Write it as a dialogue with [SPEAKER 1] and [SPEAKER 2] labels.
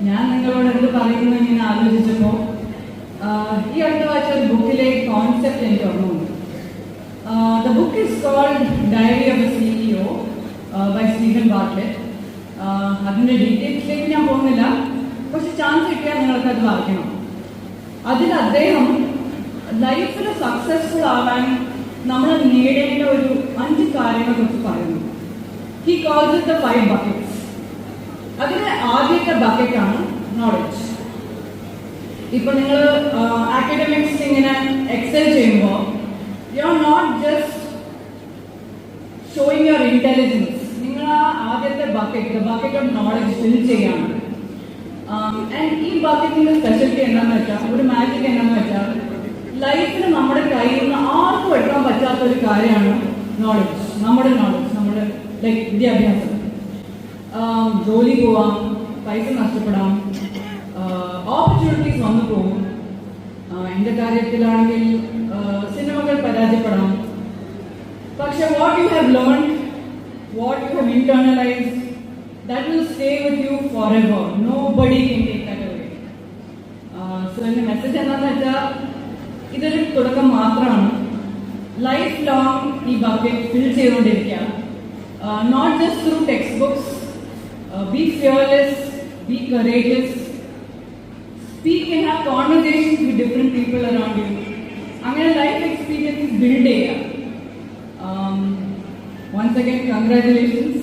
[SPEAKER 1] ഞാൻ നിങ്ങളോട് എന്ത് പറയുന്നു ഇങ്ങനെ ആലോചിച്ചപ്പോൾ ഈ അടുത്ത വായിച്ച ഒരു ബുക്കിലെ കോൺസെപ്റ്റ് എനിക്ക് ഓർമ്മയുണ്ട്. The book is called diary of a CEO by Stephen Bartlett. അതിൻ്റെ ഡീറ്റെയിൽസിലേക്ക് ഞാൻ പോകുന്നില്ല, പക്ഷെ ചാൻസ് കിട്ടിയാൽ നിങ്ങൾക്ക് അത് വായിക്കണം. അതിൽ അദ്ദേഹം ലൈഫിൽ സക്സസ്ഫുൾ ആവാൻ നമ്മൾ നേടേണ്ട ഒരു 5 കാര്യങ്ങളെ കുറിച്ച് പറയുന്നു. He calls it the 5 buckets. അതിന് ആദ്യത്തെ ബക്കറ്റാണ് നോളജ്. ഇപ്പൊ നിങ്ങൾ അക്കാഡമിക്സ് ഇങ്ങനെ എക്സൽ ചെയ്യുമ്പോൾ you are not just showing your intelligence. നിങ്ങൾ ആ ആദ്യത്തെ ബക്കറ്റ് ഓഫ് നോളജ് ഫിൽ ചെയ്യാണ്. ഈ ബക്കറ്റിന്റെ സ്പെഷ്യാലിറ്റി എന്താണെന്ന് വെച്ചാൽ, ഒരു മാജിക് എന്താണെന്ന് വെച്ചാൽ, ലൈഫിൽ നമ്മുടെ കയ്യിൽ നിന്ന് ആർക്കും എടുക്കാൻ പറ്റാത്ത ഒരു കാര്യമാണ് നോളജ്. നമ്മുടെ ലൈക്ക് വിദ്യാഭ്യാസം. ജോലി പോവാം, പൈസ നഷ്ടപ്പെടാം, ഓപ്പർച്യൂണിറ്റീസ് വന്നു പോകും. എൻ്റെ കാര്യത്തിലാണെങ്കിൽ സിനിമകൾ പരാജയപ്പെടാം. പക്ഷെ what you have learned, what you have internalised, that will stay with you forever. Nobody can take that away. So എൻ്റെ മെസ്സേജ് എന്താണെന്ന് വെച്ചാൽ, ഇതൊരു തുടക്കം മാത്രമാണ്. ലൈഫ് ലോങ് ഈ ബക്കറ്റ് ഫിൽ ചെയ്തുകൊണ്ടിരിക്കുക. Not just through textbooks. Be fearless, be courageous, speak and have conversations with different people around you. അങ്ങനെ life experience build ചെയ്യുക. Once again, congratulations.